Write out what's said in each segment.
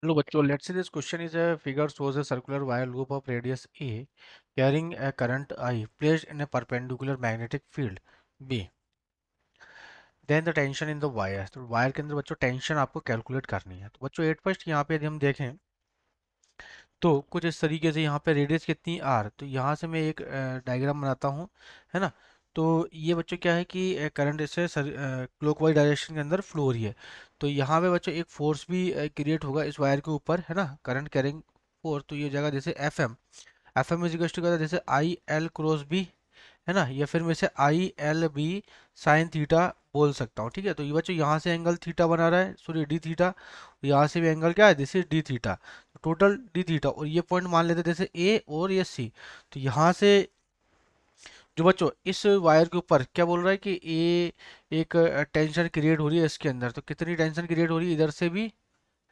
Hello, bachcho. Let's say this question is a figure shows a circular wire loop of radius A carrying a current I placed in a perpendicular magnetic field B. Then the tension in the wire. तो wire के अंदर बच्चों tension आपको calculate करनी है। तो बच्चों at first यहाँ पे यदि हम देखें तो कुछ इस तरीके से यहाँ पे रेडियस कितनी आर, तो यहाँ से मैं एक डायग्राम बनाता हूँ, है ना। तो ये बच्चों क्या है कि करंट इससे क्लॉकवाइज डायरेक्शन के अंदर फ्लो हो रही है। तो यहाँ पे बच्चों एक फोर्स भी क्रिएट होगा इस वायर के ऊपर, है ना, करंट कैरिंग फोर्स। तो ये जगह जैसे F M is equal to जैसे आई एल क्रॉस बी, है ना, या फिर मैं इसे I L B sine theta बोल सकता हूँ। ठीक है, तो ये बच्चों यहाँ से एंगल थीटा बना रहा है, सॉरी डी थीटा, यहाँ से भी एंगल क्या है, this is d theta, total D theta. और ये पॉइंट मान लेते हैं जैसे ए और ये सी। तो यहाँ से जो बच्चों इस वायर के ऊपर क्या बोल रहा है कि ए एक टेंशन क्रिएट हो रही है इसके अंदर। तो कितनी टेंशन क्रिएट हो रही है, इधर से भी,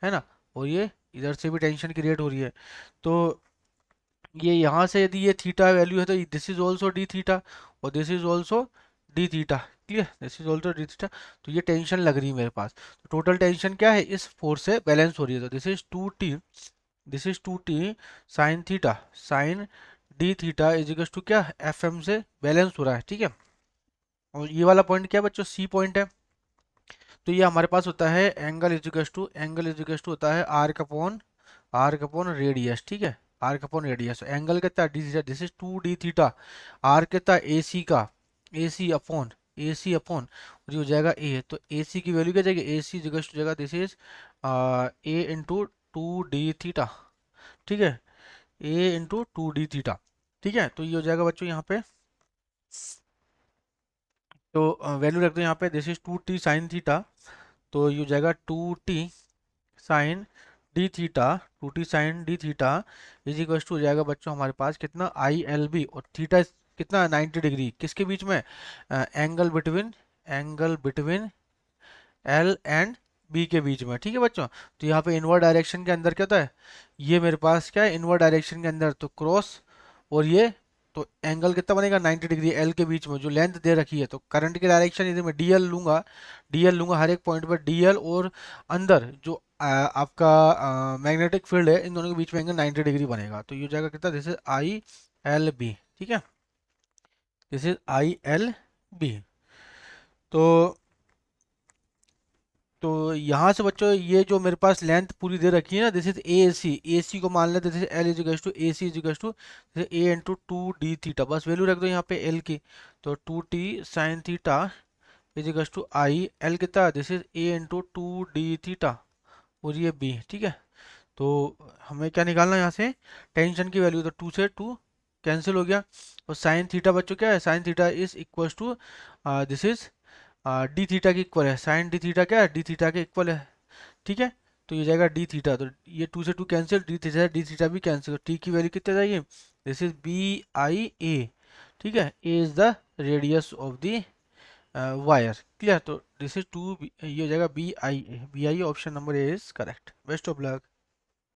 है ना, और ये इधर से भी टेंशन क्रिएट हो रही है। तो ये यहाँ से यदि ये थीटा वैल्यू है तो this is also d theta और this is also d theta. Clear, this is also d theta. तो ये टेंशन लग रही है मेरे पास। तो टोटल टेंशन क्या है, इस फोर्स से बैलेंस हो रही है। तो this is two T sine theta, sine d theta is equal to क्या, एफ एम से बैलेंस हो रहा है। ठीक है, और ये वाला पॉइंट क्या है बच्चों, सी पॉइंट है। तो ये हमारे पास होता है एंगल इज इक्वल टू होता है आर अपॉन रेडियस। ठीक है, आर अपॉन रेडियस। एंगल कितना है, d theta, this is two d theta. R कितना है, ए सी का, ए सी अपॉन और ये हो जाएगा ए। तो ए सी की वैल्यू क्या जाएगी, ए सी इज टू जाएगा this is a into two d theta. ठीक है, ए इंटू टू डी थीटा। ठीक है, तो ये हो जाएगा बच्चों यहाँ पे। तो वैल्यू रख दो यहाँ पे, this is two T sine theta. तो ये हो जाएगा two T sine d theta, two T sine d theta is equal to हो जाएगा बच्चों हमारे पास कितना, आई एल बी। और थीटा कितना, 90 डिग्री, किसके बीच में, angle between L and B के बीच में। ठीक है बच्चों, तो यहाँ पे इनवर्ड डायरेक्शन के अंदर क्या होता है, ये मेरे पास क्या है, इनवर्ड डायरेक्शन के अंदर तो क्रॉस, और ये तो एंगल कितना बनेगा, 90 डिग्री एल के बीच में जो लेंथ दे रखी है। तो करंट की डायरेक्शन यदि मैं डीएल लूंगा हर एक पॉइंट पर डीएल, और अंदर जो आपका मैग्नेटिक फील्ड है, इन दोनों के बीच में एंगल 90 डिग्री बनेगा। तो ये हो जाएगा कितना, this is I L B. ठीक है, this is I L B. तो तो यहाँ से बच्चों ये जो मेरे पास लेंथ पूरी दे रखी है ना, दिस इज ए सी को मान लेते हैं L is equal to a c is equal to a into two d theta. बस वैल्यू रख दो यहाँ पे एल की। तो two T sine theta is equal to I L कितना, this is a into two d theta और ये बी। ठीक है, तो हमें क्या निकालना है यहाँ से, टेंशन की वैल्यू। तो टू से टू कैंसिल हो गया, और साइन थीटा बच्चों क्या है, sine theta is equal to this is d theta के इक्वल है। साइन डी थीटा क्या है, डी थीटा के इक्वल है। ठीक है, तो ये जाएगा डी थीटा। तो ये टू से टू कैंसिल, डी थीटा भी कैंसिल। तो टी की वैल्यू कितने जाएगी, this is B I a. ठीक है, a is the radius of the wire. Clear, तो दिस इज टू, ये हो जाएगा B I a. Option number a is correct. Best of luck.